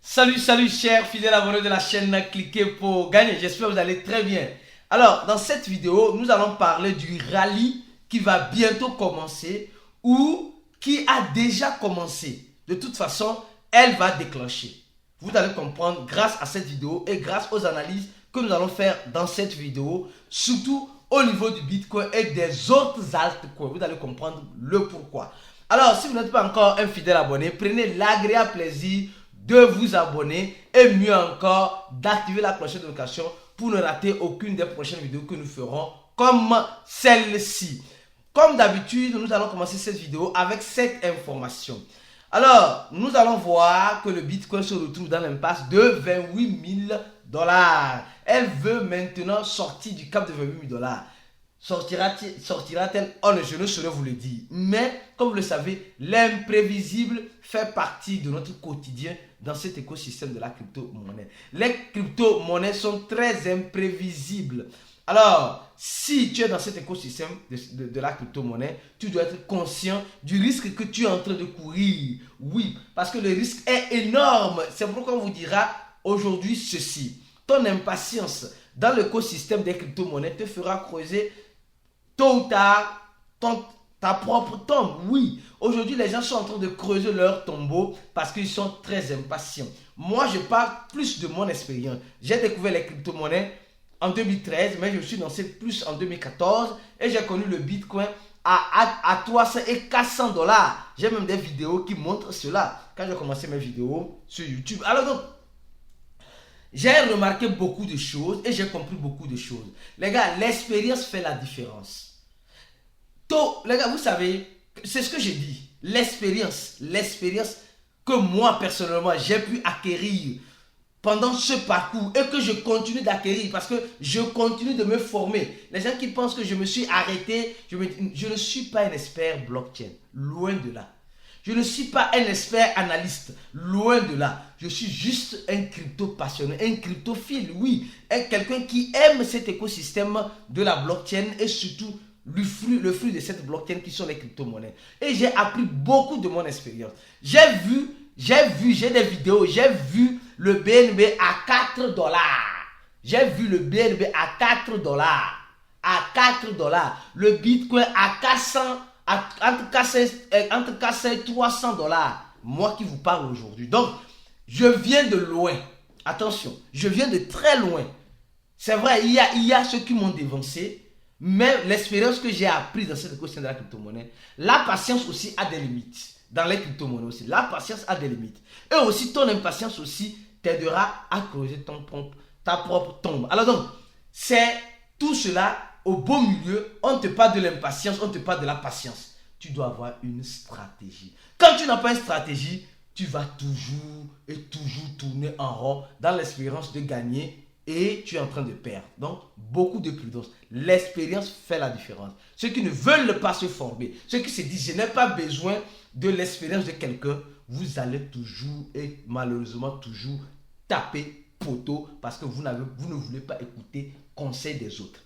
Salut chers fidèles abonnés de la chaîne, cliquez pour gagner, j'espère que vous allez très bien. Alors dans cette vidéo, nous allons parler du rallye qui va bientôt commencer ou qui a déjà commencé. De toute façon, elle va déclencher. Vous allez comprendre grâce à cette vidéo et grâce aux analyses que nous allons faire dans cette vidéo, surtout au niveau du Bitcoin et des autres altcoins. Vous allez comprendre le pourquoi. Alors si vous n'êtes pas encore un fidèle abonné, prenez l'agréable plaisir de vous abonner et mieux encore d'activer la cloche de notification pour ne rater aucune des prochaines vidéos que nous ferons comme celle-ci. Comme d'habitude, nous allons commencer cette vidéo avec cette information. Alors, nous allons voir que le Bitcoin se retrouve dans l'impasse de 28 000 $. Elle veut maintenant sortir du cap de 28 000 $. Sortira-t-elle? Oh, je ne saurais vous le dire. Mais, comme vous le savez, l'imprévisible fait partie de notre quotidien dans cet écosystème de la crypto-monnaie. Les crypto-monnaies sont très imprévisibles. Alors, si tu es dans cet écosystème de la crypto-monnaie, tu dois être conscient du risque que tu es en train de courir. Oui, parce que le risque est énorme. C'est pourquoi on vous dira aujourd'hui ceci. Ton impatience dans l'écosystème des crypto-monnaies te fera creuser tôt ou tard ta propre tombe. Oui, aujourd'hui les gens sont en train de creuser leur tombeau parce qu'ils sont très impatients. Moi, je parle plus de mon expérience. J'ai découvert les crypto-monnaies en 2013, mais je suis lancé plus en 2014 et j'ai connu le Bitcoin à 300 et 400 $. J'ai même des vidéos qui montrent cela quand j'ai commencé mes vidéos sur YouTube. Alors donc, j'ai remarqué beaucoup de choses et j'ai compris beaucoup de choses. Les gars, l'expérience fait la différence. Les gars, vous savez, c'est ce que j'ai dit. L'expérience que moi personnellement j'ai pu acquérir pendant ce parcours et que je continue d'acquérir parce que je continue de me former. Les gens qui pensent que je me suis arrêté, je ne suis pas un expert blockchain, loin de là. Je ne suis pas un expert analyste, loin de là. Je suis juste un crypto passionné, un cryptophile, oui. Quelqu'un qui aime cet écosystème de la blockchain et surtout le fruit de cette blockchain qui sont les crypto-monnaies. Et j'ai appris beaucoup de mon expérience. J'ai des vidéos, j'ai vu le BNB à 4 $. J'ai vu le BNB à 4 $. À 4 $. Le Bitcoin à 400 entre 400 et 300 $. Moi qui vous parle aujourd'hui. Donc, je viens de loin. Attention, je viens de très loin. C'est vrai, il y a ceux qui m'ont dévancé. Mais l'expérience que j'ai apprise dans cette écosystème de la crypto-monnaie, la patience aussi a des limites. Dans les crypto-monnaies aussi, la patience a des limites. Et aussi, ton impatience aussi t'aidera à creuser ta propre tombe. Alors donc, c'est tout cela au beau milieu. On te parle de l'impatience, on te parle de la patience. Tu dois avoir une stratégie. Quand tu n'as pas une stratégie, tu vas toujours tourner en rond dans l'espérance de gagner et tu es en train de perdre. Donc, beaucoup de prudence. L'expérience fait la différence. Ceux qui ne veulent pas se former, ceux qui se disent, je n'ai pas besoin de l'expérience de quelqu'un, vous allez toujours et malheureusement toujours taper poteau parce que vous ne voulez pas écouter conseil des autres.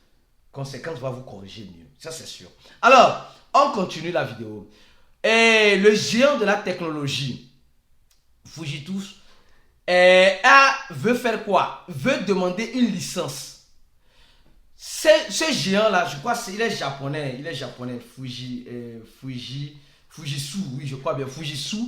Conséquence va vous corriger mieux. Ça, c'est sûr. Alors, on continue la vidéo. Et le géant de la technologie, Fujitsu, veut faire quoi? Veut demander une licence. Ce géant-là, je crois qu'il est japonais. Il est japonais. Fujitsu, oui, je crois bien. Fujitsu,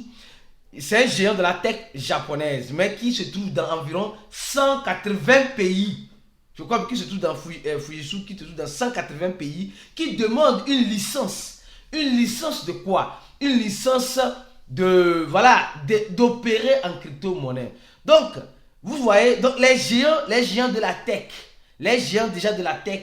c'est un géant de la tech japonaise, mais qui se trouve dans environ 180 pays. Je crois qu'il se trouve dans Fujitsu, qui se trouve dans 180 pays, qui demande une licence. Une licence de quoi? Une licence d'opérer en crypto-monnaie. Donc, vous voyez, donc les géants de la tech, les géants déjà de la tech,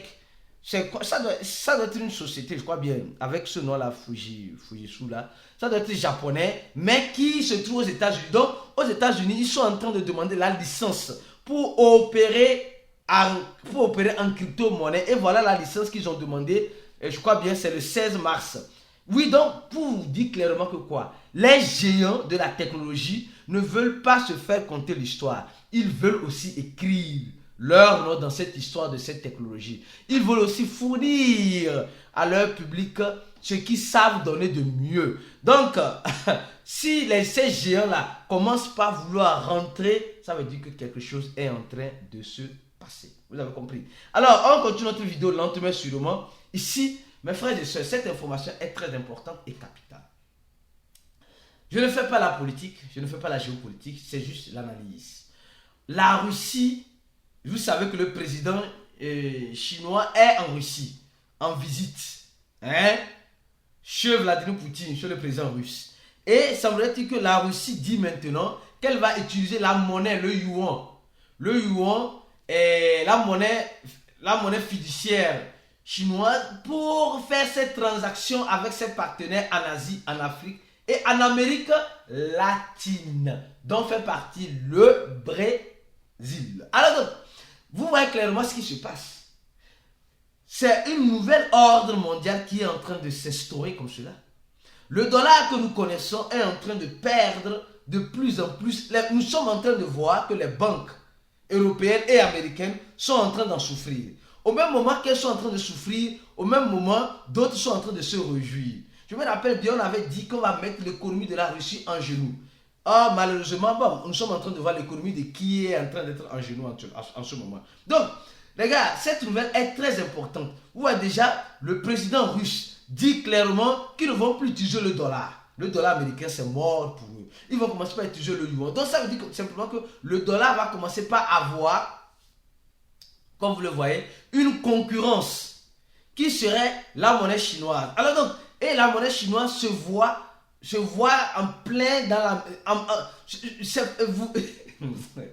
ça doit être une société, je crois bien, avec ce nom-là, Fujitsu là, ça doit être japonais, mais qui se trouve aux États-Unis. Donc, aux États-Unis, ils sont en train de demander la licence pour opérer en crypto-monnaie. Et voilà la licence qu'ils ont demandé, et je crois bien, c'est le 16 mars. Oui, donc, pour vous dire clairement que quoi? Les géants de la technologie ne veulent pas se faire conter l'histoire. Ils veulent aussi écrire leur nom dans cette histoire de cette technologie. Ils veulent aussi fournir à leur public ceux qui savent donner de mieux. Donc, si ces géants-là commencent pas à vouloir rentrer, ça veut dire que quelque chose est en train de se passer. Vous avez compris? Alors, on continue notre vidéo lentement mais sûrement. Ici, mes frères et sœurs, cette information est très importante et capitale. Je ne fais pas la politique, je ne fais pas la géopolitique, c'est juste l'analyse. La Russie, vous savez que le président chinois est en Russie, en visite. Hein? Chez Vladimir Poutine, chez le président russe. Et semblerait-il que la Russie dit maintenant qu'elle va utiliser la monnaie, le yuan. Le yuan est la monnaie fiduciaire chinoise pour faire ses transactions avec ses partenaires en Asie, en Afrique et en Amérique latine, dont fait partie le Brésil. Alors donc, vous voyez clairement ce qui se passe. C'est une nouvelle ordre mondial qui est en train de s'instaurer comme cela. Le dollar que nous connaissons est en train de perdre de plus en plus. Nous sommes en train de voir que les banques européennes et américaines sont en train d'en souffrir. Au même moment qu'elles sont en train de souffrir, au même moment, d'autres sont en train de se réjouir. Je me rappelle bien, on avait dit qu'on va mettre l'économie de la Russie en genoux. Ah, malheureusement, bon, nous sommes en train de voir l'économie de qui est en train d'être en genoux en ce moment. Donc, les gars, cette nouvelle est très importante. Vous voyez déjà, le président russe dit clairement qu'ils ne vont plus utiliser le dollar. Le dollar américain, c'est mort pour eux. Ils vont commencer par utiliser le yuan. Donc, ça veut dire simplement que le dollar va commencer par avoir, comme vous le voyez, une concurrence qui serait la monnaie chinoise. Alors donc, et la monnaie chinoise se voit en plein dans la...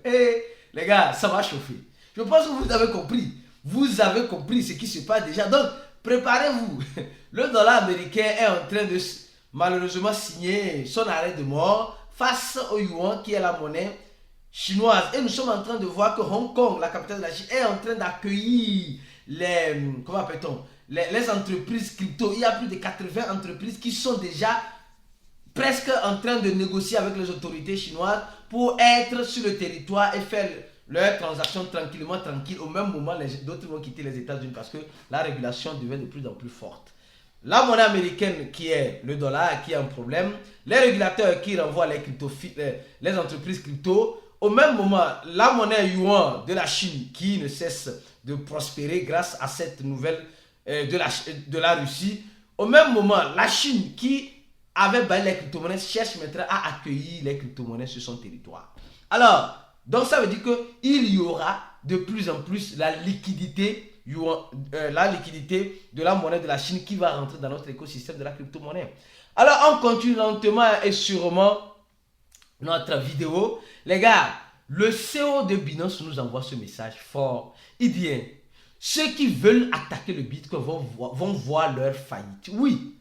Et les gars, ça va chauffer. Je pense que vous avez compris. Vous avez compris ce qui se passe déjà. Donc, préparez-vous. Le dollar américain est en train de malheureusement signer son arrêt de mort face au yuan qui est la monnaie chinoise. Et nous sommes en train de voir que Hong Kong, la capitale de la Chine, est en train d'accueillir comment appelle-t-on, les entreprises crypto. Il y a plus de 80 entreprises qui sont déjà presque en train de négocier avec les autorités chinoises pour être sur le territoire et faire leurs transactions tranquille. Au même moment, d'autres vont quitter les États-Unis parce que la régulation devient de plus en plus forte. La monnaie américaine qui est le dollar qui a un problème, les régulateurs qui renvoient les entreprises crypto. Au même moment, la monnaie yuan de la Chine qui ne cesse de prospérer grâce à cette nouvelle de la Russie. Au même moment, la Chine qui avait banni les crypto-monnaies cherche maintenant à accueillir les crypto-monnaies sur son territoire. Alors, donc ça veut dire qu'il y aura de plus en plus la liquidité de la monnaie de la Chine qui va rentrer dans notre écosystème de la crypto-monnaie. Alors, on continue lentement et sûrement notre vidéo. Les gars, le CEO de Binance nous envoie ce message fort. Il dit, ceux qui veulent attaquer le Bitcoin vont voir leur faillite. Oui.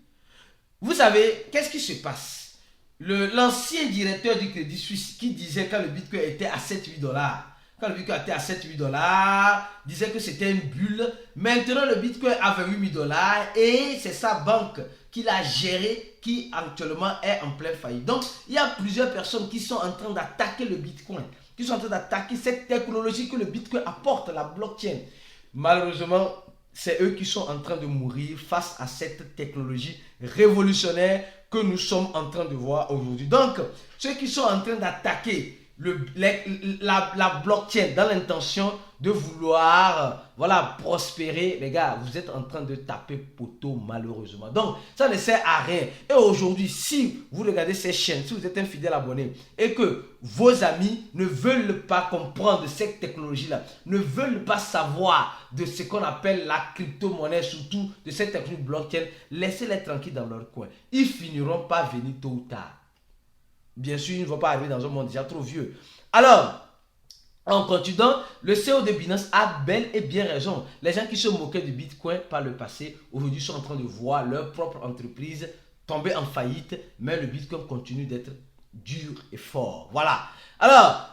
Vous savez, qu'est-ce qui se passe? L'ancien directeur du Crédit Suisse qui disait quand le Bitcoin était à 7-8 $, quand le Bitcoin était à 7-8 $, disait que c'était une bulle. Maintenant, le Bitcoin a 28 000 $ et c'est sa banque qui l'a géré qui actuellement est en pleine faillite. Donc, il y a plusieurs personnes qui sont en train d'attaquer le Bitcoin, qui sont en train d'attaquer cette technologie que le Bitcoin apporte, la blockchain. Malheureusement, c'est eux qui sont en train de mourir face à cette technologie révolutionnaire que nous sommes en train de voir aujourd'hui. Donc, ceux qui sont en train d'attaquer la blockchain dans l'intention de vouloir prospérer, les gars, vous êtes en train de taper poteau malheureusement. Donc, ça ne sert à rien. Et aujourd'hui, si vous regardez ces chaînes, si vous êtes un fidèle abonné et que vos amis ne veulent pas comprendre cette technologie-là, ne veulent pas savoir de ce qu'on appelle la crypto-monnaie, surtout de cette technologie blockchain, laissez-les tranquilles dans leur coin. Ils finiront par venir tôt ou tard. Bien sûr, ils ne vont pas arriver dans un monde déjà trop vieux. Alors, en continuant, le CEO de Binance a bel et bien raison. Les gens qui se moquaient du Bitcoin par le passé, aujourd'hui sont en train de voir leur propre entreprise tomber en faillite, mais le Bitcoin continue d'être dur et fort. Voilà. Alors,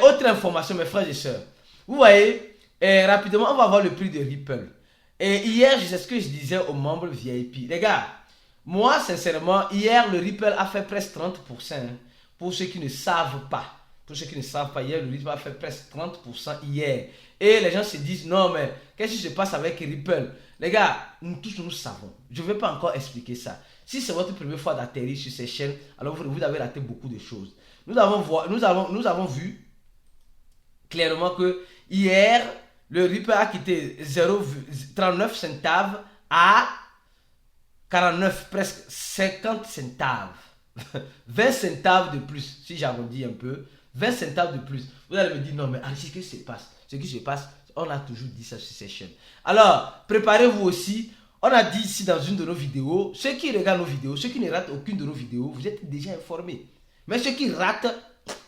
autre information, mes frères et sœurs. Vous voyez, rapidement, on va voir le prix de Ripple. Et hier, c'est ce que je disais aux membres VIP. Les gars, moi, sincèrement, hier, le Ripple a fait presque 30%. Pour ceux qui ne savent pas. Pour ceux qui ne savent pas, hier, le Ripple a fait presque 30% hier. Et les gens se disent, non, mais qu'est-ce qui se passe avec Ripple? Les gars, nous tous, nous savons. Je ne vais pas encore expliquer ça. Si c'est votre première fois d'atterrir sur ces chaînes, alors vous avez raté beaucoup de choses. Nous avons vu clairement que hier, le Ripple a quitté 0,39 centimes à 49, presque 50 centimes. 20 centimes de plus, si j'arrondis un peu. 20 centimes de plus. Vous allez me dire, non, mais qu'est-ce qui se passe? Ce qui se passe, on a toujours dit ça sur ces chaînes. Alors, préparez-vous aussi. On a dit ici dans une de nos vidéos, ceux qui regardent nos vidéos, ceux qui ne ratent aucune de nos vidéos, vous êtes déjà informés. Mais ceux qui ratent,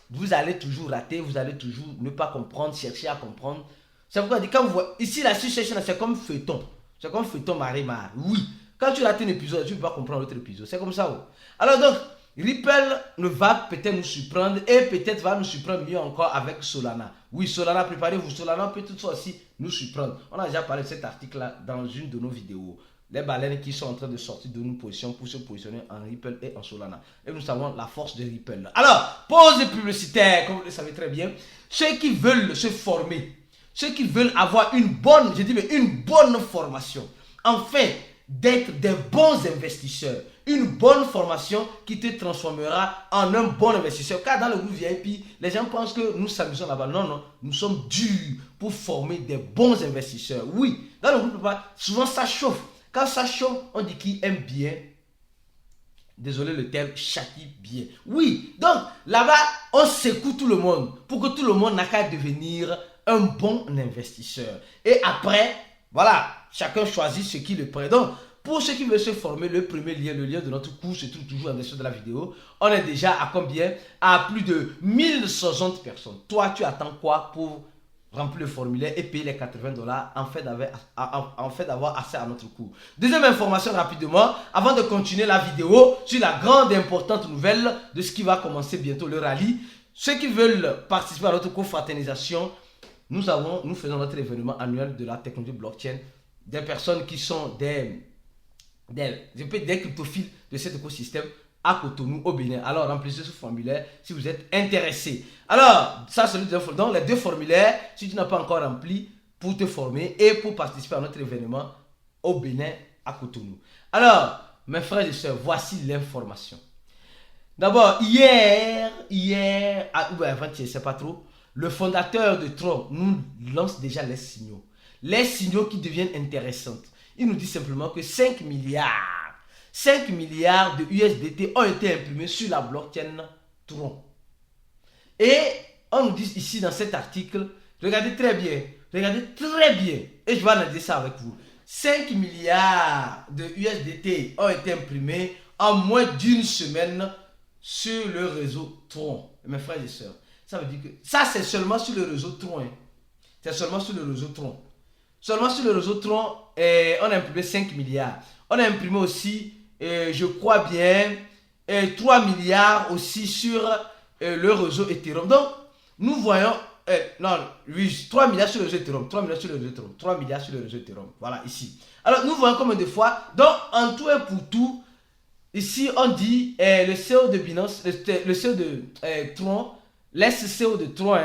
vous allez toujours rater, vous allez toujours ne pas comprendre, chercher à comprendre. C'est pourquoi je dis, quand vous voyez, ici, la sur cette chaîne, c'est comme feuilleton. C'est comme feuilleton Marie-Mar. Oui, quand tu rates un épisode, tu ne peux pas comprendre l'autre épisode. C'est comme ça. Oh. Alors donc, Ripple va peut-être nous surprendre et peut-être va nous surprendre mieux encore avec Solana. Oui, Solana, préparez-vous. Solana peut toutefois aussi nous surprendre. On a déjà parlé de cet article-là dans une de nos vidéos. Les baleines qui sont en train de sortir de nos positions pour se positionner en Ripple et en Solana. Et nous savons la force de Ripple. Alors, pause publicitaire, comme vous le savez très bien. Ceux qui veulent se former, ceux qui veulent avoir une bonne, je dis mais une bonne formation, enfin, d'être des bons investisseurs. Une bonne formation qui te transformera en un bon investisseur. Car dans le groupe VIP, les gens pensent que nous s'amusons là-bas. Non, non, nous sommes durs pour former des bons investisseurs. Oui, dans le groupe, souvent ça chauffe. Quand ça chauffe, on dit qui aime bien. Désolé le terme, châtie bien. Oui, donc là-bas, on secoue tout le monde pour que tout le monde n'a qu'à devenir un bon investisseur. Et après, voilà, chacun choisit ce qui le prend. Donc, pour ceux qui veulent se former, le premier lien, le lien de notre cours se trouve toujours en dessus de la vidéo. On est déjà à combien? À plus de 1060 personnes. Toi, tu attends quoi pour remplir le formulaire et payer les $80 en fait d'avoir accès à notre cours? Deuxième information rapidement, avant de continuer la vidéo sur la grande et importante nouvelle de ce qui va commencer bientôt, le rallye. Ceux qui veulent participer à notre cours fraternisation, nous faisons notre événement annuel de la technologie blockchain. Des personnes qui sont des cryptophiles de cet écosystème à Cotonou, au Bénin. Alors, remplissez ce formulaire si vous êtes intéressé. Alors, ça, c'est donc les deux formulaires, si tu n'as pas encore rempli, pour te former et pour participer à notre événement au Bénin, à Cotonou. Alors, mes frères et sœurs, voici l'information. D'abord, hier, ou avant-hier, c'est pas trop, le fondateur de Tron nous lance déjà les signaux. Les signaux qui deviennent intéressants. Il nous dit simplement que 5 milliards de USDT ont été imprimés sur la blockchain Tron. Et on nous dit ici dans cet article, regardez très bien, et je vais analyser ça avec vous. 5 milliards de USDT ont été imprimés en moins d'une semaine sur le réseau Tron. Mes frères et sœurs, ça veut dire que ça c'est seulement sur le réseau Tron. Hein. C'est seulement sur le réseau Tron. Seulement sur le réseau Tron, on a imprimé 5 milliards. On a imprimé aussi, je crois bien, 3 milliards aussi sur le réseau Ethereum. Donc, nous voyons, 3 milliards sur le réseau Ethereum, 3 milliards sur le réseau Ethereum, 3 milliards sur le réseau Ethereum. Voilà, ici. Alors, nous voyons combien de fois. Donc, en tout et pour tout, ici, on dit le CEO de Binance, le CEO de Tron, l'SCO de Tron,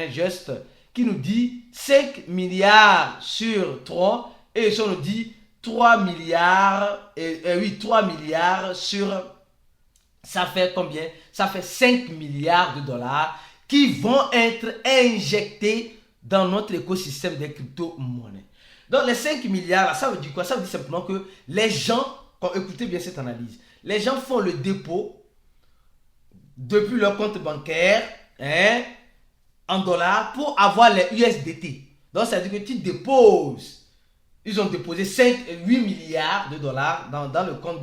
juste, qui nous dit 5 milliards sur Tron, et ici on nous dit 3 milliards, 3 milliards sur, ça fait combien? Ça fait 5 milliards de dollars qui vont être injectés dans notre écosystème des crypto-monnaies. Donc les 5 milliards, ça veut dire quoi? Ça veut dire simplement que les gens, écoutez bien cette analyse, les gens font le dépôt depuis leur compte bancaire, en dollars pour avoir les USDT. Donc, ça veut dire que tu déposes. Ils ont déposé 8 milliards de dollars dans le compte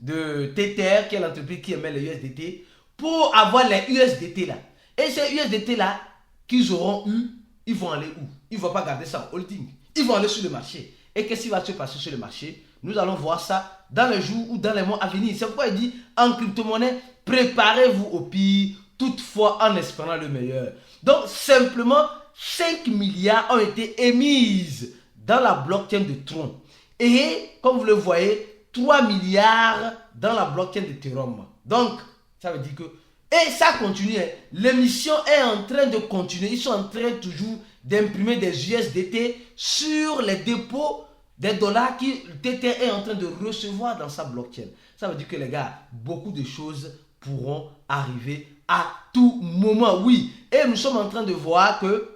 de Tether, qui est l'entreprise qui émet les USDT, pour avoir les USDT là. Et ces USDT là qu'ils auront eu, ils vont aller où? Ils ne vont pas garder ça en holding. Ils vont aller sur le marché. Et qu'est-ce qui va se passer sur le marché? Nous allons voir ça dans les jours ou dans les mois à venir. C'est pourquoi il dit en crypto-monnaie, préparez-vous au pire, toutefois en espérant le meilleur. Donc simplement 5 milliards ont été émises dans la blockchain de Tron. Et comme vous le voyez, 3 milliards dans la blockchain d'Ethereum. Donc ça veut dire que Et ça continue. L'émission est en train de continuer. Ils sont en train toujours d'imprimer des USDT sur les dépôts des dollars que TT est en train de recevoir dans sa blockchain. Ça veut dire que les gars, beaucoup de choses pourront arriver à tout moment. Oui. Et nous sommes en train de voir que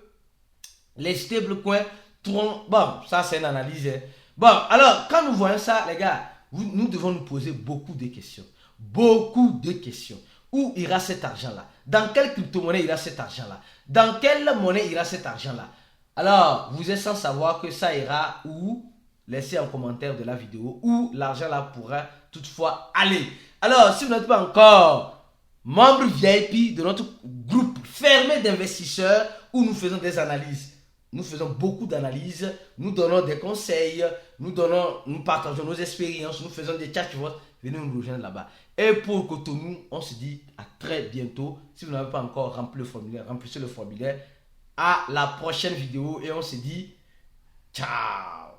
les stablecoins tournent. Bon, ça c'est une analyse. Bon, alors, quand nous voyons ça, les gars, nous devons nous poser beaucoup de questions. Beaucoup de questions. Où ira cet argent-là? Dans quelle crypto-monnaie ira cet argent-là? Dans quelle monnaie ira cet argent-là? Alors, vous êtes sans savoir que ça ira où? Laissez en commentaire de la vidéo où l'argent-là pourra toutefois aller. Alors, si vous n'êtes pas encore membre VIP de notre groupe fermé d'investisseurs où nous faisons des analyses, nous faisons beaucoup d'analyses, nous donnons des conseils, nous partageons nos expériences, nous faisons des chats, venez nous rejoindre là-bas. Et pour Cotonou, on se dit à très bientôt. Si vous n'avez pas encore rempli le formulaire, remplissez le formulaire. À la prochaine vidéo et on se dit ciao.